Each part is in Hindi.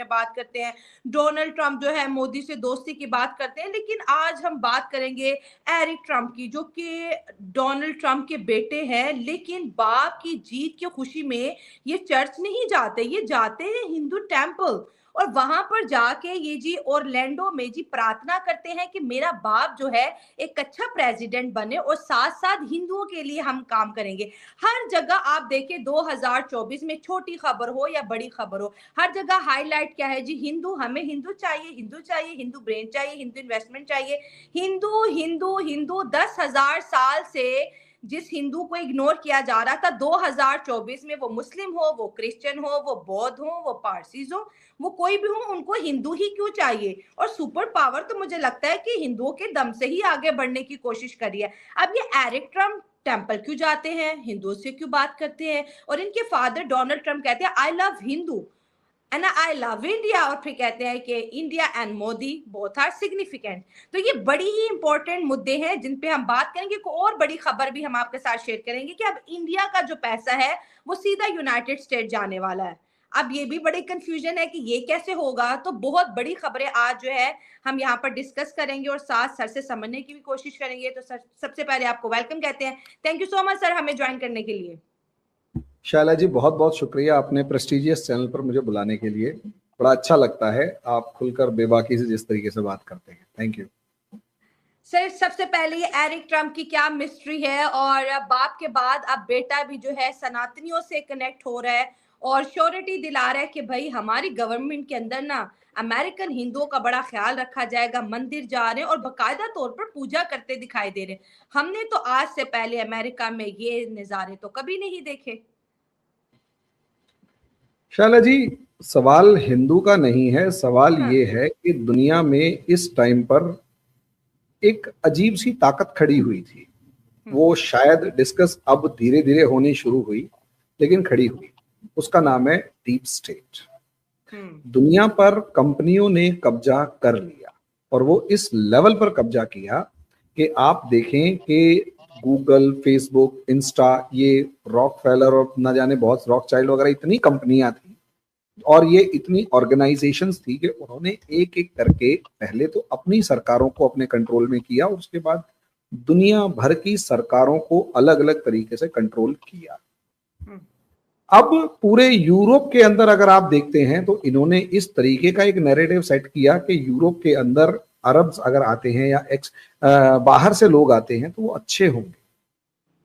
में बात करते हैं, डोनाल्ड ट्रंप जो है मोदी से दोस्ती की बात करते हैं, लेकिन आज हम बात करेंगे एरिक ट्रंप की, जो कि डोनाल्ड ट्रंप के बेटे हैं, लेकिन बाप की जीत की खुशी में ये चर्च नहीं जाते, ये जाते हैं हिंदू टेम्पल, और वहां पर जाके ये जी ओरलैंडो में जी प्रार्थना करते हैं कि मेरा बाप जो है एक अच्छा प्रेसिडेंट बने और साथ साथ हिंदुओं के लिए हम काम करेंगे। हर जगह आप देखें 2024 में, छोटी खबर हो या बड़ी खबर हो, हर जगह हाईलाइट क्या है जी, हिंदू, हमें हिंदू चाहिए, हिंदू चाहिए, हिंदू ब्रेन चाहिए, हिंदू इन्वेस्टमेंट चाहिए, हिंदू हिंदू हिंदू। 10,000 साल से जिस हिंदू को इग्नोर किया जा रहा था, 2024 में वो मुस्लिम हो, वो क्रिश्चियन हो, वो बौद्ध हो, वो पारसीज हो, वो कोई भी हो, उनको हिंदू ही क्यों चाहिए। और सुपर पावर तो मुझे लगता है कि हिंदुओं के दम से ही आगे बढ़ने की कोशिश करी है। अब ये एरिक ट्रम्प टेंपल क्यों जाते हैं, हिंदुओं से क्यों बात करते हैं, और इनके फादर डोनाल्ड ट्रंप कहते हैं I love Hindu and I love India, और फिर कहते हैं कि India and Modi both are significant. तो ये बड़ी ही इंपॉर्टेंट मुद्दे हैं जिन पे हम बात करेंगे। और बड़ी खबर भी हम आपके साथ शेयर करेंगे कि अब इंडिया का जो पैसा है वो सीधा यूनाइटेड स्टेट जाने वाला है। अब ये भी बड़ी कंफ्यूजन है कि ये कैसे होगा। तो बहुत बड़ी खबरें आज जो है हम यहाँ पर डिस्कस करेंगे और साथ सर से समझने की भी कोशिश करेंगे। तो सर, सबसे पहले आपको वेलकम कहते हैं। Thank you so much sir हमें ज्वाइन करने के लिए। शायला जी, बहुत बहुत शुक्रिया आपने प्रेस्टिजियस चैनल पर मुझे बुलाने के लिए। बड़ा अच्छा लगता है आप खुलकर बेबाकी से जिस तरीके से बात करते हैं। Thank you sir. सबसे पहले ये एरिक ट्रम्प की क्या मिस्ट्री है, और बाप के बाद अब बेटा भी जो है सनातनियों से कनेक्ट हो रहा है और श्योरिटी दिला रहा है कि भाई हमारी गवर्नमेंट के अंदर ना अमेरिकन हिंदुओं का बड़ा ख्याल रखा जाएगा, मंदिर जा रहे हैं और बाकायदा तौर पर पूजा करते दिखाई दे रहे हैं। हमने तो आज से पहले अमेरिका में ये नजारे तो कभी नहीं देखे। शायला जी, सवाल हिंदू का नहीं है, सवाल हाँ। ये है कि दुनिया में इस टाइम पर एक अजीब सी ताकत खड़ी हुई थी। वो शायद डिस्कस अब धीरे धीरे होनी शुरू हुई, लेकिन खड़ी हुई। उसका नाम है डीप स्टेट। दुनिया पर कंपनियों ने कब्जा कर लिया, और वो इस लेवल पर कब्जा किया कि आप देखें कि गूगल, फेसबुक, इंस्टा, ये रॉकफेलर और न जाने बहुत रॉकचाइल्ड वगैरह इतनी कंपनियां थी और ये इतनी ऑर्गेनाइजेशंस थी कि उन्होंने एक एक करके पहले तो अपनी सरकारों को अपने कंट्रोल में किया और उसके बाद दुनिया भर की सरकारों को अलग अलग तरीके से कंट्रोल किया। अब पूरे यूरोप के अंदर अगर आप देखते हैं तो इन्होंने इस तरीके का एक नैरेटिव सेट किया कि यूरोप के अंदर अरब्स अगर आते हैं या बाहर से लोग आते हैं तो वो अच्छे होंगे।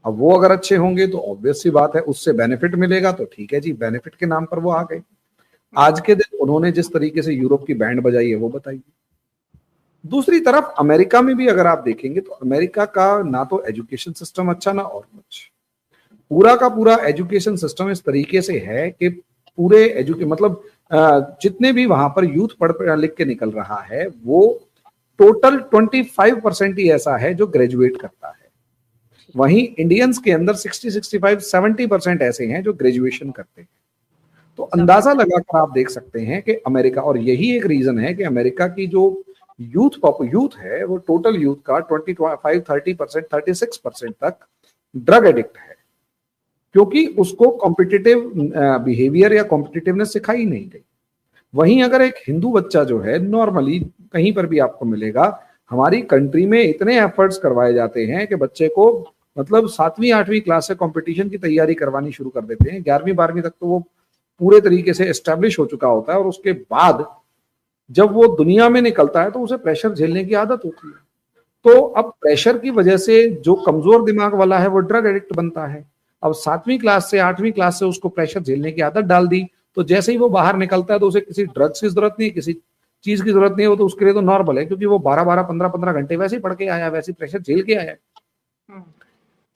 अब वो अगर अच्छे होंगे तो ऑब्वियस सी बात है उससे बेनिफिट मिलेगा, तो ठीक है जी, बेनिफिट के नाम पर वो आ गए। आज के दिन उन्होंने जिस तरीके से यूरोप की बैंड बजाई है वो बताइए। दूसरी तरफ अमेरिका में भी अगर आप देखेंगे तो अमेरिका का ना तो एजुकेशन सिस्टम अच्छा ना और कुछ। पूरा का पूरा एजुकेशन सिस्टम इस तरीके से है कि पूरे मतलब जितने भी वहां पर यूथ पढ़ लिख के निकल रहा है वो टोटल 25% ही ऐसा है जो ग्रेजुएट करता है। वहीं इंडियंस के अंदर 60-65-70% ऐसे हैं जो ग्रेजुएशन करते हैं। तो अंदाजा लगाकर आप देख सकते हैं कि अमेरिका, और यही एक रीजन है कि अमेरिका की जो यूथ है वो टोटल यूथ का 25-30%, 36% तक ड्रग एडिक्ट है, क्योंकि उसको कॉम्पिटिटिव बिहेवियर या कॉम्पिटिटिवनेस सिखाई नहीं गई। वहीं अगर एक हिंदू बच्चा जो है, नॉर्मली कहीं पर भी आपको मिलेगा, हमारी कंट्री में इतने एफर्ट्स करवाए जाते हैं कि बच्चे को मतलब 7वीं 8वीं क्लास से कंपटीशन की तैयारी करवानी शुरू कर देते हैं। 11वीं 12वीं तक तो वो पूरे तरीके से एस्टेब्लिश हो चुका होता है, और उसके बाद जब वो दुनिया में निकलता है तो उसे प्रेशर झेलने की आदत होती है। तो अब प्रेशर की वजह से जो कमजोर दिमाग वाला है वो ड्रग एडिक्ट बनता है। अब 7वीं क्लास से 8वीं क्लास से उसको प्रेशर झेलने की आदत डाल दी, तो जैसे ही वो बाहर निकलता है तो उसे किसी ड्रग्स की जरूरत नहीं, किसी चीज की जरूरत नहीं है, वो तो उसके लिए तो नॉर्मल है, क्योंकि वो 12-12, 15-15 घंटे वैसे ही पढ़ के आया, वैसे प्रेशर झेल के आया।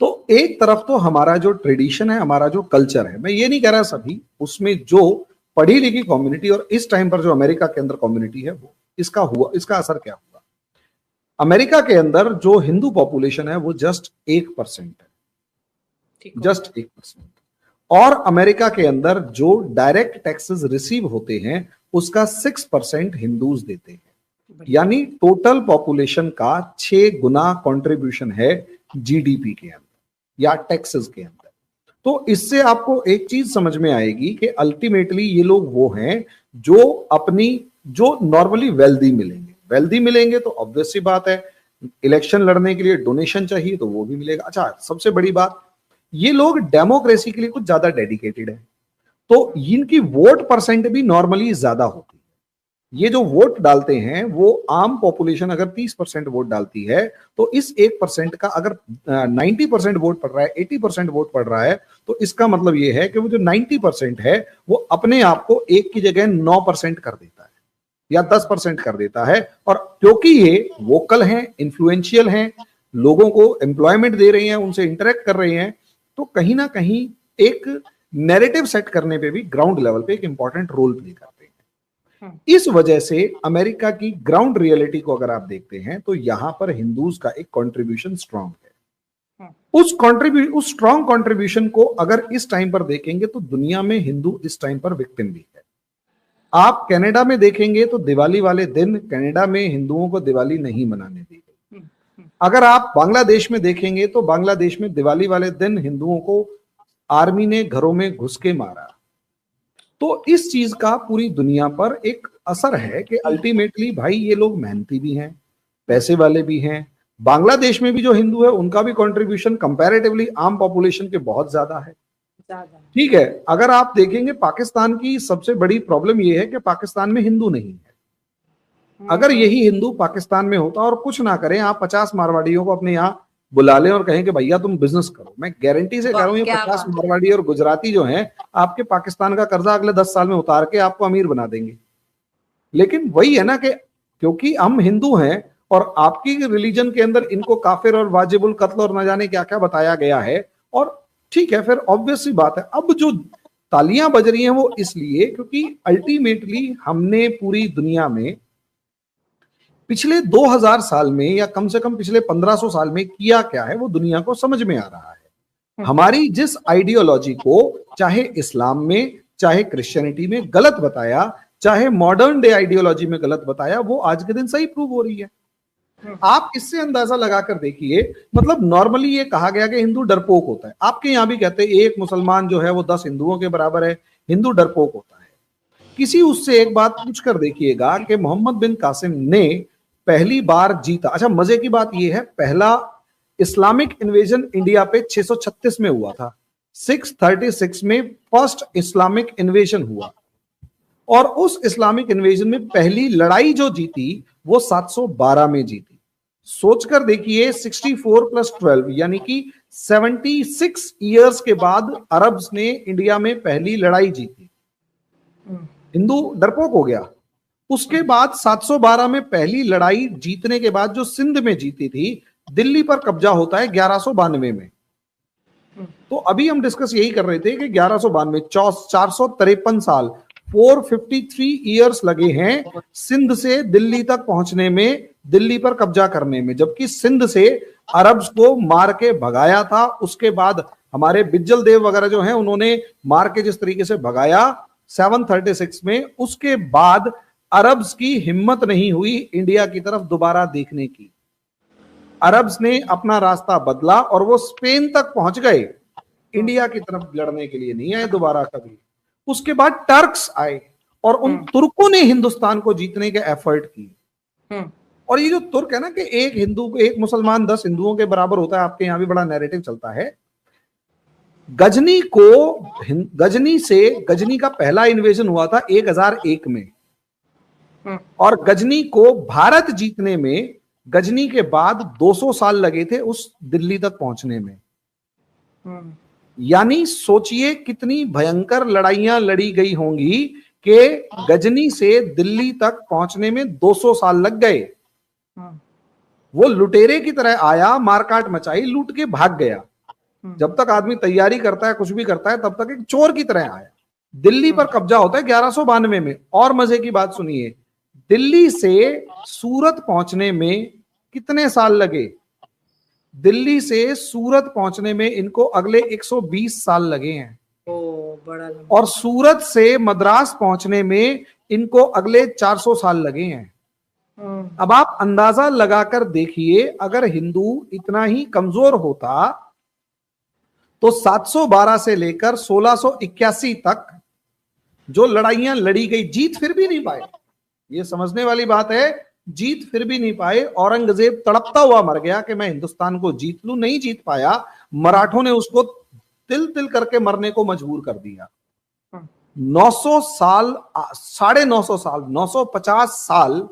तो एक तरफ तो हमारा जो ट्रेडिशन है, हमारा जो कल्चर है, मैं ये नहीं कह रहा सभी, उसमें जो पढ़ी लिखी कम्युनिटी और इस टाइम पर जो अमेरिका के अंदर कम्युनिटी है वो इसका असर क्या हुआ। अमेरिका के अंदर जो हिंदू पॉपुलेशन है वो जस्ट 1% है, जस्ट 1%। और अमेरिका के अंदर जो डायरेक्ट टैक्सेस रिसीव होते हैं उसका 6% हिंदूज देते हैं, यानी टोटल पॉपुलेशन का 6 गुना कंट्रीब्यूशन है जीडीपी के अंदर या टैक्सेस के अंदर। तो इससे आपको एक चीज समझ में आएगी कि अल्टीमेटली ये लोग वो हैं जो अपनी, जो नॉर्मली वेल्दी मिलेंगे तो ऑब्वियस सी बात है, इलेक्शन लड़ने के लिए डोनेशन चाहिए तो वो भी मिलेगा। अच्छा, सबसे बड़ी बात, ये लोग डेमोक्रेसी के लिए कुछ ज्यादा डेडिकेटेड है, तो इनकी वोट परसेंट भी नॉर्मली ज्यादा होती है। ये जो वोट डालते हैं वो आम पॉपुलेशन अगर 30% वोट डालती है, तो इस 1% का अगर 90% वोट पड़ रहा है, 80% वोट पड़ रहा है, तो इसका मतलब ये है कि वो जो 90% है वो अपने आप को 1 की जगह 9% कर देता है या 10% कर देता है। और क्योंकि ये वोकल हैं, इन्फ्लुएंशियल हैं, लोगों को एम्प्लॉयमेंट दे रहे हैं, उनसे इंटरेक्ट कर रहे हैं, तो कहीं ना कहीं एक नैरेटिव सेट करने पे भी ग्राउंड लेवल पे एक इंपॉर्टेंट रोल प्ले करते हैं। इस वजह से अमेरिका की ग्राउंड रियलिटी को अगर आप देखते हैं तो यहां पर हिंदूज का एक कंट्रीब्यूशन स्ट्रांग है। उस स्ट्रांग कंट्रीब्यूशन को अगर इस टाइम पर देखेंगे तो दुनिया में हिंदू इस टाइम पर विक्टिम भी है। आप कनाडा में देखेंगे तो दिवाली वाले दिन कनाडा में हिंदुओं को दिवाली नहीं मनाने दी गई। अगर आप बांग्लादेश में देखेंगे तो बांग्लादेश में दिवाली वाले दिन हिंदुओं को आर्मी ने घरों में घुस के मारा। तो इस चीज का पूरी दुनिया पर एक असर है कि अल्टीमेटली भाई ये लोग मेहनती भी हैं, पैसे वाले भी हैं। बांग्लादेश में भी जो हिंदू है उनका भी कंट्रीब्यूशन कंपैरेटिवली आम पॉपुलेशन के बहुत ज्यादा है। ठीक है, अगर आप देखेंगे पाकिस्तान की सबसे बड़ी प्रॉब्लम ये है कि पाकिस्तान में हिंदू नहीं है। अगर यही हिंदू पाकिस्तान में होता और कुछ ना करें, आप 50 मारवाड़ियों को अपने यहाँ बुला लें और कहें कि भैया तुम बिजनेस करो, मैं गारंटी से कह रहा हूं ये 50 मारवाड़ी और गुजराती जो हैं आपके पाकिस्तान का कर्जा अगले 10 साल में उतार के आपको अमीर बना देंगे। लेकिन वही है ना कि क्योंकि हम हिंदू हैं और आपकी रिलीजन के अंदर इनको काफिर और वाजिबुल कत्ल और न जाने क्या क्या बताया गया है, और ठीक है, फिर ऑब्वियस सी बात है अब जो तालियां बज रही हैं वो इसलिए क्योंकि अल्टीमेटली हमने पूरी दुनिया में पिछले 2000 साल में या कम से कम पिछले 1500 साल में किया क्या है वो दुनिया को समझ में आ रहा है। हमारी जिस आइडियोलॉजी को चाहे इस्लाम में, चाहे क्रिश्चियनिटी में गलत बताया, चाहे मॉडर्न डे आइडियोलॉजी में गलत बताया, वो आज के दिन सही प्रूव हो रही है। आप इससे अंदाजा लगाकर देखिए, मतलब नॉर्मली ये कहा गया कि हिंदू डरपोक होता है, आपके यहां भी कहते हैं एक मुसलमान जो है वो 10 हिंदुओं के बराबर है, हिंदू डरपोक होता है। किसी उससे एक बात पूछ कर देखिएगा कि मोहम्मद बिन कासिम ने पहली बार जीता। अच्छा, मजे की बात यह है, पहला इस्लामिक इन्वेजन इंडिया पे 636 में हुआ था, 636 में फर्स्ट इस्लामिक इन्वेजन हुआ, और उस इस्लामिक इन्वेजन में पहली लड़ाई जो जीती वो 712 में जीती। सोचकर देखिए, 64 + 12 यानी कि 76 ईयर्स के बाद अरब्स ने इंडिया में पहली लड़ाई जीती। हिंदू डरपोक हो गया। उसके बाद 712 में पहली लड़ाई जीतने के बाद जो सिंध में जीती थी, दिल्ली पर कब्जा होता है 1192 में। तो अभी हम डिस्कस यही कर रहे थे कि 1192, 453 साल, 453 ईयर्स लगे हैं सिंध से दिल्ली तक पहुंचने में, दिल्ली पर कब्जा करने में, जबकि सिंध से अरब्स को मार के भगाया था। उसके बाद हमारे बिज्जल देव वगैरह जो हैं उन्होंने मार के जिस तरीके से भगाया 736 में, उसके बाद अरब्स की हिम्मत नहीं हुई इंडिया की तरफ दोबारा देखने की। अरब्स ने अपना रास्ता बदला और वो स्पेन तक पहुंच गए, इंडिया की तरफ लड़ने के लिए नहीं आए दोबारा कभी। उसके बाद टर्क्स आए और उन तुर्कों ने हिंदुस्तान को जीतने के एफर्ट किए। और ये जो तुर्क है ना कि एक हिंदू, एक मुसलमान 10 हिंदुओं के बराबर होता है, आपके यहां भी बड़ा नैरेटिव चलता है। गजनी का पहला इन्वेजन हुआ था 1001 में, और गजनी को भारत जीतने में गजनी के बाद 200 साल लगे थे उस दिल्ली तक पहुंचने में। यानी सोचिए कितनी भयंकर लड़ाइयां लड़ी गई होंगी कि गजनी से दिल्ली तक पहुंचने में 200 साल लग गए। वो लुटेरे की तरह आया, मारकाट मचाई, लूट के भाग गया। जब तक आदमी तैयारी करता है, कुछ भी करता है, तब तक एक चोर की तरह आया। दिल्ली पर कब्जा होता है 1192 में। और मजे की बात सुनिए, दिल्ली से सूरत पहुंचने में कितने साल लगे? दिल्ली से सूरत पहुंचने में इनको अगले 120 साल लगे हैं। बड़ा। और सूरत से मद्रास पहुंचने में इनको अगले 400 साल लगे हैं। अब आप अंदाजा लगाकर देखिए, अगर हिंदू इतना ही कमजोर होता तो 712 से लेकर 1681 तक जो लड़ाइयां लड़ी गई, जीत फिर भी नहीं पाए। ये समझने वाली बात है, जीत फिर भी नहीं पाए। औरंगजेब तड़पता हुआ मर गया कि मैं हिंदुस्तान को जीत लूं, नहीं जीत पाया। मराठों ने उसको तिल तिल करके मरने को मजबूर कर दिया। 900 साल, 950 साल, 950 साल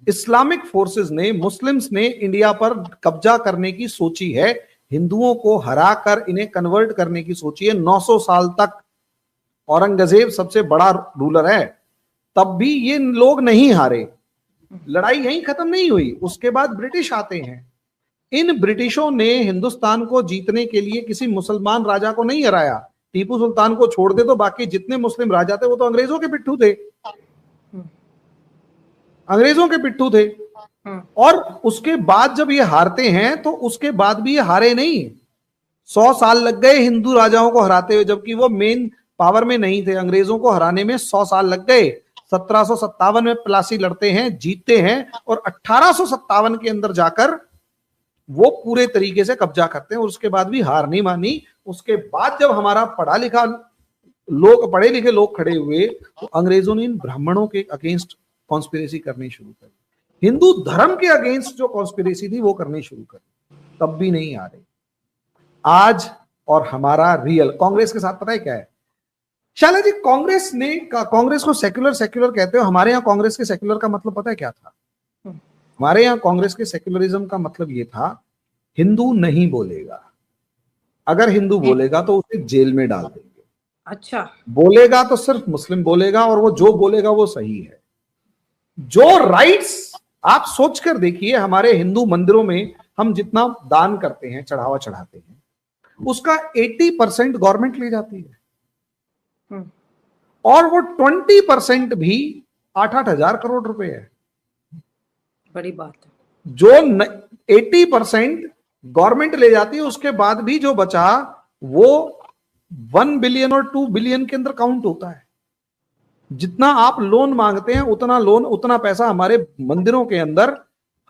इस्लामिक फोर्सेस ने, मुस्लिम्स ने इंडिया पर कब्जा करने की सोची है, हिंदुओं को हराकर इन्हें कन्वर्ट करने की सोची है 900 साल तक। औरंगजेब सबसे बड़ा रूलर है, तब भी ये लोग नहीं हारे। लड़ाई यहीं खत्म नहीं हुई, उसके बाद ब्रिटिश आते हैं। इन ब्रिटिशों ने हिंदुस्तान को जीतने के लिए किसी मुसलमान राजा को नहीं हराया। टीपू सुल्तान को छोड़ दे तो बाकी जितने मुस्लिम राजा थे वो तो अंग्रेजों के पिट्ठू थे, अंग्रेजों के पिट्ठू थे। और उसके बाद जब ये हारते हैं तो उसके बाद भी ये हारे नहीं। 100 साल लग गए हिंदू राजाओं को हराते हुए, जबकि वो मेन पावर में नहीं थे। अंग्रेजों को हराने में 100 साल लग गए। 1757 में प्लासी लड़ते हैं, जीतते हैं, और 1857 के अंदर जाकर वो पूरे तरीके से कब्जा करते हैं, और उसके बाद भी हार नहीं मानी। उसके बाद जब हमारा पढ़ा लिखा लोग, पढ़े लिखे लोग खड़े हुए, तो अंग्रेजों ने इन ब्राह्मणों के अगेंस्ट कॉन्स्पिरेसी करनी शुरू करी। हिंदू धर्म के अगेंस्ट जो कॉन्स्पिरेसी थी वो करनी शुरू करी, तब भी नहीं आ रही। आज और हमारा रियल कांग्रेस के साथ पता है क्या है शाला जी? कांग्रेस को सेक्युलर सेक्युलर कहते हो। हमारे यहाँ कांग्रेस के सेक्युलर का मतलब पता है क्या था? हमारे यहाँ कांग्रेस के सेक्युलरिज्म का मतलब ये था, हिंदू नहीं बोलेगा, अगर हिंदू बोलेगा तो उसे जेल में डाल देंगे। अच्छा। बोलेगा तो सिर्फ मुस्लिम बोलेगा, और वो जो बोलेगा वो सही है। जो राइट्स, आप सोचकर देखिए, हमारे हिंदू मंदिरों में हम जितना दान करते हैं, चढ़ावा चढ़ाते हैं, उसका 80% गवर्नमेंट ले जाती है, और वो 20% भी 8-8 हजार करोड़ रुपए है। बड़ी बात है। जो 80% गवर्नमेंट ले जाती है, उसके बाद भी जो बचा वो 1 बिलियन और 2 बिलियन के अंदर काउंट होता है। जितना आप लोन मांगते हैं, उतना लोन, उतना पैसा हमारे मंदिरों के अंदर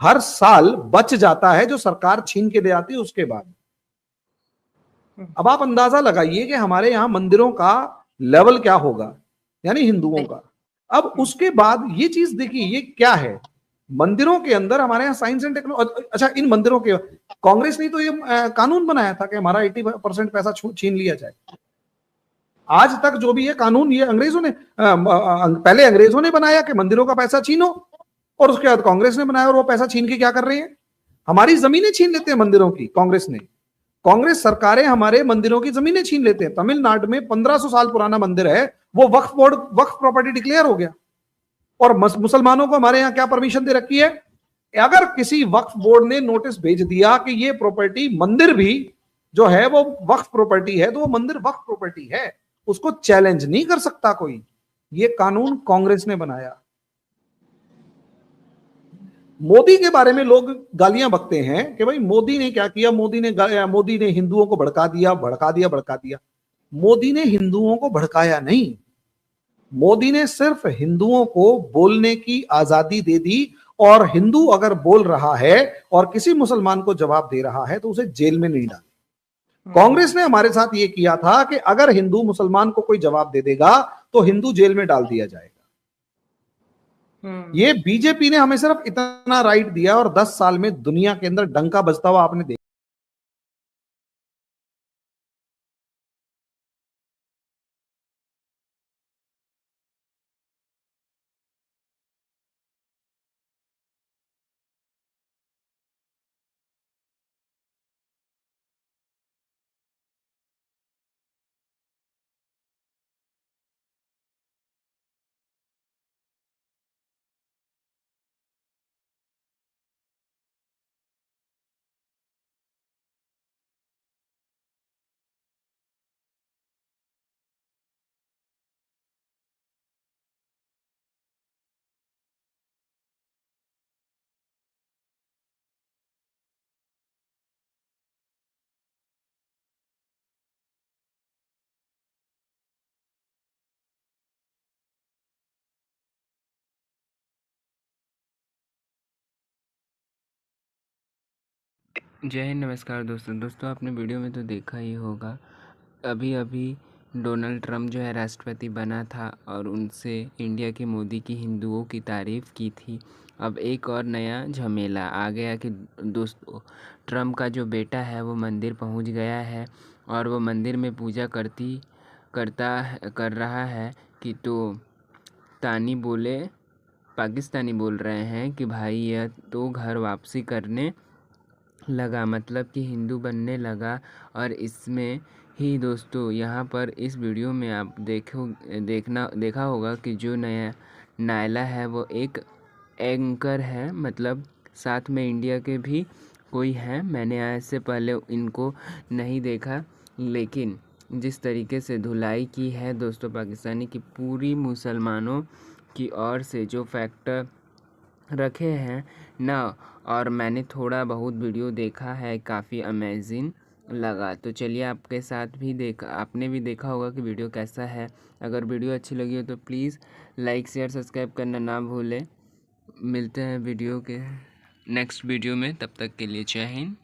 हर साल बच जाता है, जो सरकार छीन के दे आती है उसके बाद। अब आप अंदाजा लगाइए कि हमारे यहां मंदिरों का लेवल क्या होगा, यानी हिंदुओं का। अब उसके बाद ये चीज देखिए, ये क्या है, मंदिरों के अंदर हमारे यहाँ साइंस एंड टेक्नोलॉजी। अच्छा, इन मंदिरों के, कांग्रेस ने तो ये कानून बनाया था कि हमारा 80% पैसा छीन लिया जाए। आज तक जो भी ये कानून, ये अंग्रेजों ने, पहले अंग्रेजों ने बनाया कि मंदिरों का पैसा छीनो, और उसके बाद कांग्रेस ने बनाया, और वो पैसा छीन के क्या कर रहे हैं? हमारी जमीनें छीन लेते हैं मंदिरों की। कांग्रेस सरकारें हमारे मंदिरों की जमीनें छीन लेते हैं। तमिलनाडु में 1500 साल पुराना मंदिर है, वो वक्फ प्रॉपर्टी डिक्लेयर हो गया। और मुसलमानों को हमारे यहां क्या परमिशन दे रखी है? अगर किसी वक्फ बोर्ड ने नोटिस भेज दिया कि ये प्रॉपर्टी, मंदिर भी जो है वो वक्फ प्रॉपर्टी है, तो वो मंदिर वक्फ प्रॉपर्टी है, उसको चैलेंज नहीं कर सकता कोई। ये कानून कांग्रेस ने बनाया। मोदी के बारे में लोग गालियां बकते हैं कि भाई मोदी ने क्या किया, मोदी ने हिंदुओं को भड़का दिया, भड़का दिया, भड़का दिया। मोदी ने हिंदुओं को भड़काया नहीं, मोदी ने सिर्फ हिंदुओं को बोलने की आजादी दे दी। और हिंदू अगर बोल रहा है और किसी मुसलमान को जवाब दे रहा है तो उसे जेल में नहीं डाले। कांग्रेस ने हमारे साथ ये किया था कि अगर हिंदू मुसलमान को कोई जवाब दे देगा तो हिंदू जेल में डाल दिया जाएगा। ये बीजेपी ने हमें सिर्फ इतना राइट दिया, और 10 साल में दुनिया के अंदर डंका बजता हुआ आपने देखा। जय हिंद, नमस्कार दोस्तों। आपने वीडियो में तो देखा ही होगा, अभी अभी डोनाल्ड ट्रम्प जो है राष्ट्रपति बना था और उनसे इंडिया के मोदी की हिंदुओं की तारीफ़ की थी। अब एक और नया झमेला आ गया कि दोस्तों ट्रम्प का जो बेटा है वो मंदिर पहुंच गया है और वो मंदिर में पूजा कर रहा है कि तो पाकिस्तानी बोल रहे हैं कि भाई यह तो घर वापसी करने लगा, मतलब कि हिंदू बनने लगा। और इसमें ही दोस्तों यहाँ पर इस वीडियो में आप देखा होगा कि जो नया नायला है वो एक एंकर है, मतलब साथ में इंडिया के भी कोई हैं। मैंने आज से पहले इनको नहीं देखा, लेकिन जिस तरीके से धुलाई की है दोस्तों पाकिस्तानी की पूरी मुसलमानों की ओर से जो फैक्टर रखे हैं ना, और मैंने थोड़ा बहुत वीडियो देखा है, काफ़ी अमेजिंग लगा। तो चलिए आपने भी देखा होगा कि वीडियो कैसा है। अगर वीडियो अच्छी लगी हो तो प्लीज़ लाइक शेयर सब्सक्राइब करना ना भूलें। मिलते हैं वीडियो के नेक्स्ट वीडियो में, तब तक के लिए जय हिंद।